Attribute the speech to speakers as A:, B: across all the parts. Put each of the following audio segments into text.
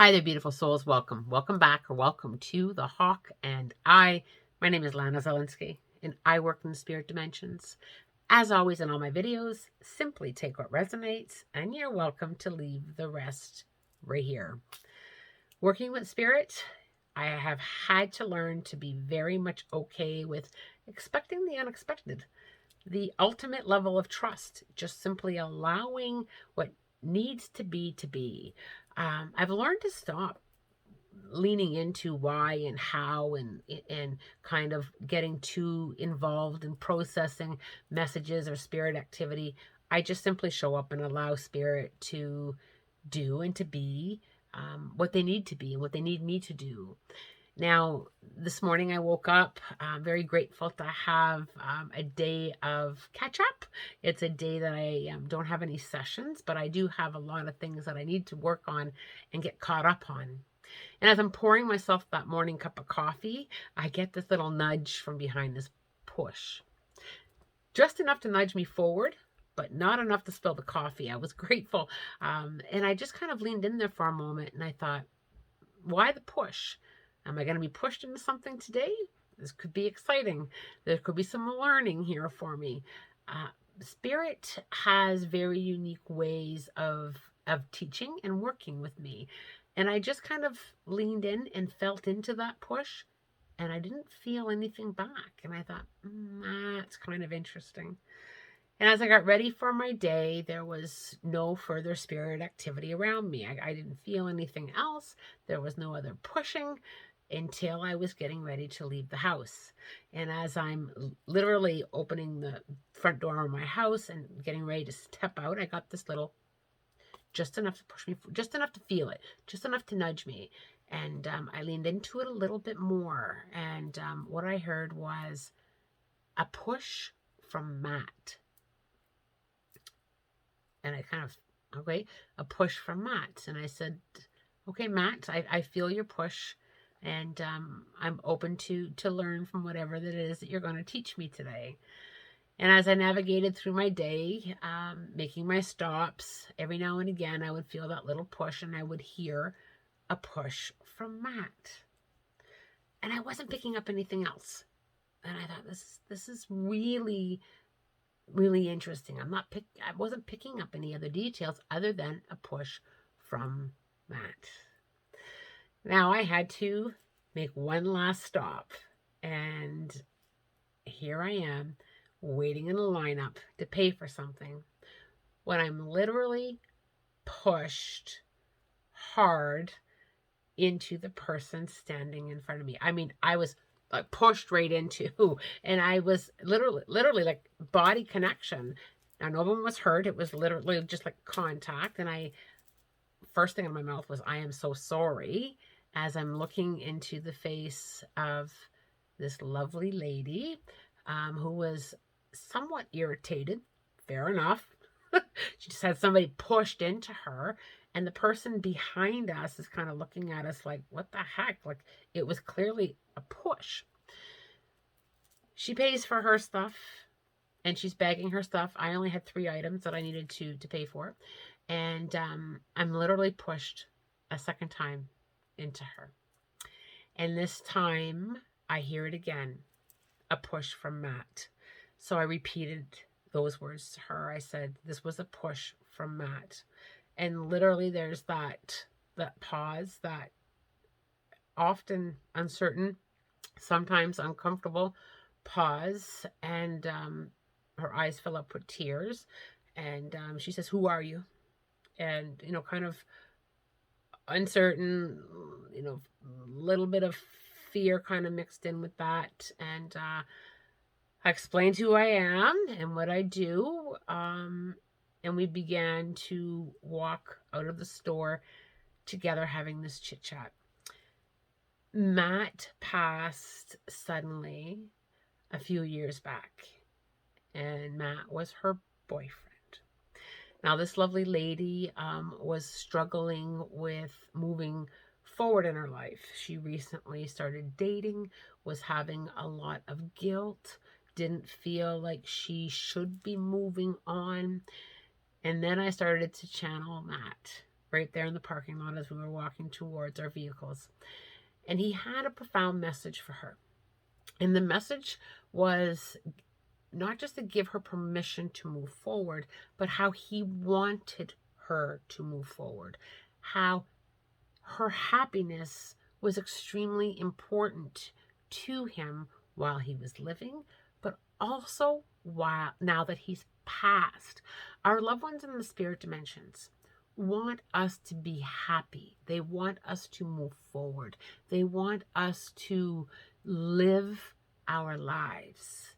A: Hi there, beautiful souls. Welcome. Welcome back or welcome to The Hawk and I. My name is Lana Zelinsky, and I work in the spirit dimensions. As always, in all my videos, simply take what resonates, and you're welcome to leave the rest right here. Working with spirit, I have had to learn to be very much okay with expecting the unexpected, the ultimate level of trust, just simply allowing what needs to be to be. I've learned to stop leaning into why and how and kind of getting too involved in processing messages or spirit activity. I just simply show up and allow spirit to do and to be what they need to be and what they need me to do. Now, this morning I woke up very grateful to have a day of catch up. It's a day that I don't have any sessions, but I do have a lot of things that I need to work on and get caught up on. And as I'm pouring myself that morning cup of coffee, I get this little nudge from behind, this push. Just enough to nudge me forward, but not enough to spill the coffee. I was grateful. And I just kind of leaned in there for a moment and I thought, why the push? Am I going to be pushed into something today? This could be exciting. There could be some learning here for me. Uh, Spirit has very unique ways of teaching and working with me. And I just kind of leaned in and felt into that push, and I didn't feel anything back. And I thought, that's kind of interesting. And as I got ready for my day, there was no further spirit activity around me. I didn't feel anything else. There was no other pushing until I was getting ready to leave the house. And as I'm literally opening the front door of my house and getting ready to step out, I got this little, just enough to push me, just enough to feel it, just enough to nudge me. And I leaned into it a little bit more. And what I heard was a push from Matt. And I kind of, okay, a push from Matt. And I said, okay, Matt, I feel your push. And I'm open to learn from whatever that is that you're going to teach me today. And as I navigated through my day, making my stops, every now and again, I would feel that little push and I would hear a push from Matt. And I wasn't picking up anything else. And I thought, this is really, really interesting. I wasn't picking up any other details other than a push from Matt. Now I had to make one last stop, and here I am waiting in a lineup to pay for something when I'm literally pushed hard into the person standing in front of me. I mean, I was like pushed right into, and I was literally like body connection. Now, no one was hurt. It was literally just like contact. And first thing in my mouth was, I am so sorry, as I'm looking into the face of this lovely lady who was somewhat irritated. Fair enough. She just had somebody pushed into her, and the person behind us is kind of looking at us like, what the heck? Like, it was clearly a push. She pays for her stuff, and she's bagging her stuff. I only had 3 items that I needed to pay for, and I'm literally pushed a second time into her. And this time I hear it again, a push from Matt. So I repeated those words to her. I said, this was a push from Matt. And literally there's that pause, that often uncertain, sometimes uncomfortable pause. And her eyes fill up with tears. And she says, who are you? And, kind of uncertain, little bit of fear kind of mixed in with that. And I explained who I am and what I do. And we began to walk out of the store together having this chit chat. Matt passed suddenly a few years back, and Matt was her boyfriend. Now, this lovely lady was struggling with moving forward in her life. She recently started dating, was having a lot of guilt, didn't feel like she should be moving on. And then I started to channel Matt. right there in the parking lot as we were walking towards our vehicles. And he had a profound message for her. And the message was not just to give her permission to move forward, but how he wanted her to move forward, how her happiness was extremely important to him while he was living, but also while now that he's passed. Our loved ones in the spirit dimensions want us to be happy. They want us to move forward. They want us to live our lives.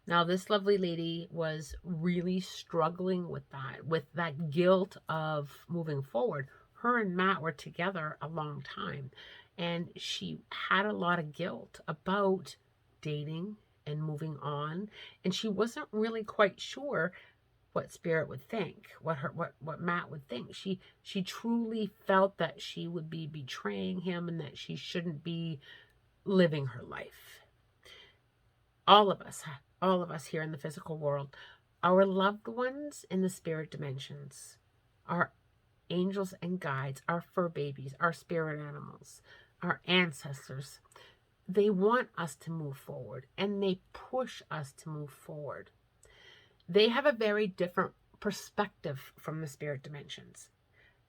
A: Now, this lovely lady was really struggling with that guilt of moving forward. Her and Matt were together a long time, and she had a lot of guilt about dating and moving on, and she wasn't really quite sure what Spirit would think, what Matt would think. She truly felt that she would be betraying him and that she shouldn't be living her life. All of us here in the physical world, our loved ones in the spirit dimensions, our angels and guides, our fur babies, our spirit animals, our ancestors, they want us to move forward and they push us to move forward. They have a very different perspective from the spirit dimensions.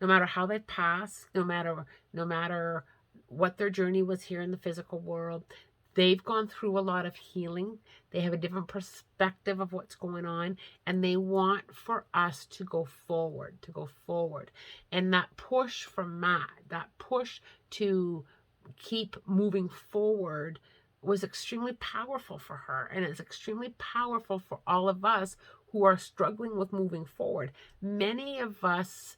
A: No matter how they pass, no matter what their journey was here in the physical world, they've gone through a lot of healing. They have a different perspective of what's going on, and they want for us to go forward, And that push from Matt, that push to keep moving forward was extremely powerful for her, and it's extremely powerful for all of us who are struggling with moving forward. Many of us,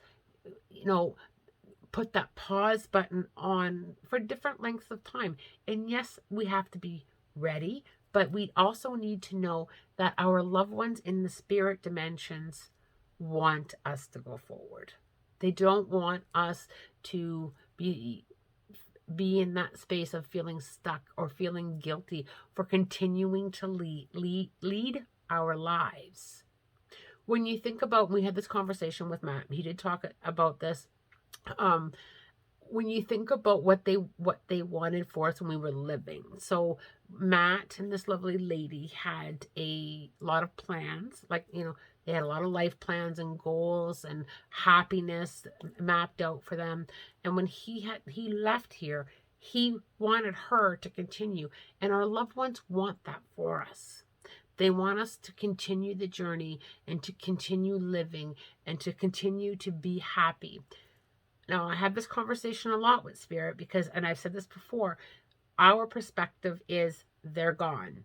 A: put that pause button on for different lengths of time. And yes, we have to be ready, but we also need to know that our loved ones in the spirit dimensions want us to go forward. They don't want us to be in that space of feeling stuck or feeling guilty for continuing to lead our lives. When you think about, we had this conversation with Matt, he did talk about this. When you think about what they wanted for us when we were living. So Matt and this lovely lady had a lot of plans, they had a lot of life plans and goals and happiness mapped out for them. And when he left here, he wanted her to continue. And our loved ones want that for us. They want us to continue the journey and to continue living and to continue to be happy. Now, I have this conversation a lot with Spirit because, and I've said this before, our perspective is they're gone.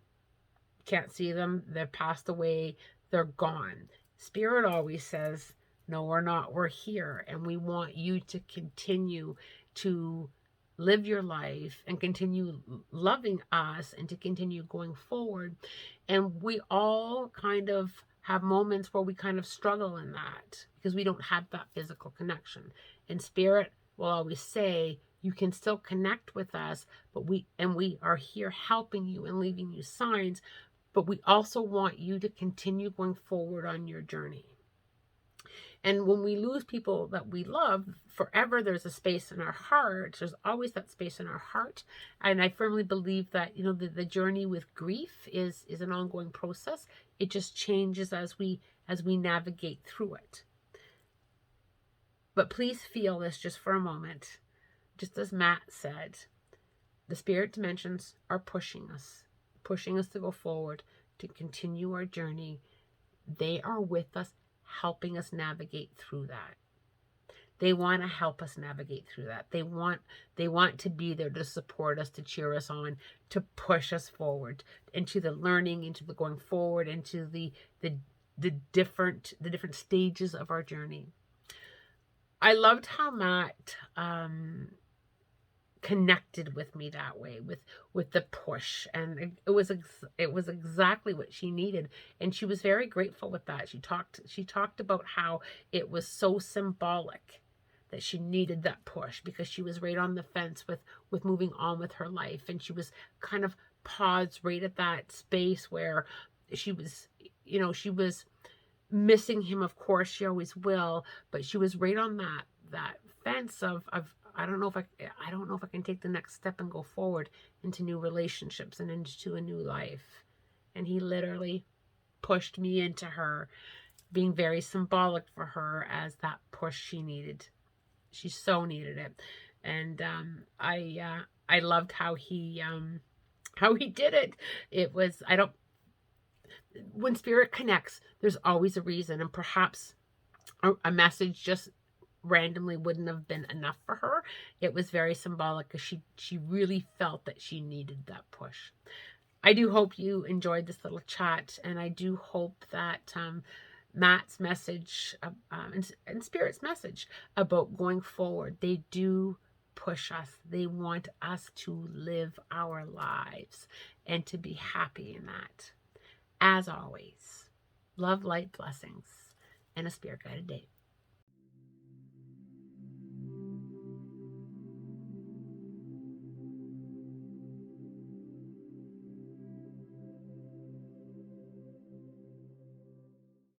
A: Can't see them. They're passed away. They're gone. Spirit always says, no, we're not. We're here. And we want you to continue to live your life and continue loving us and to continue going forward. And we all kind of have moments where we kind of struggle in that because we don't have that physical connection. And Spirit will always say, you can still connect with us, but we are here helping you and leaving you signs, but we also want you to continue going forward on your journey. And when we lose people that we love, forever there's a space in our heart. There's always that space in our heart. And I firmly believe that, the journey with grief is an ongoing process. It just changes as we navigate through it. But please feel this just for a moment. Just as Matt said, the spirit dimensions are pushing us to go forward, to continue our journey. They are with us, helping us navigate through that. They want to help us navigate through that. They want to be there to support us, to cheer us on, to push us forward into the learning, into the going forward, into the different stages of our journey. I loved how Matt connected with me that way, with the push, and it was exactly what she needed, and she was very grateful with that. She talked about how it was so symbolic that she needed that push because she was right on the fence with moving on with her life, and she was kind of paused right at that space where she was missing him. Of course she always will, but she was right on fence of I don't know if I don't know if I can take the next step and go forward into new relationships and into a new life. And he literally pushed me into her, being very symbolic for her as that push she needed. She so needed it. And I loved how he did it. It was, I don't, when spirit connects, there's always a reason, and perhaps a message just randomly wouldn't have been enough for her. It was very symbolic because she really felt that she needed that push. I do hope you enjoyed this little chat, and I do hope that Matt's message and Spirit's message about going forward, they do push us. They want us to live our lives and to be happy in that. As always, love, light, blessings, and a spirit guided day.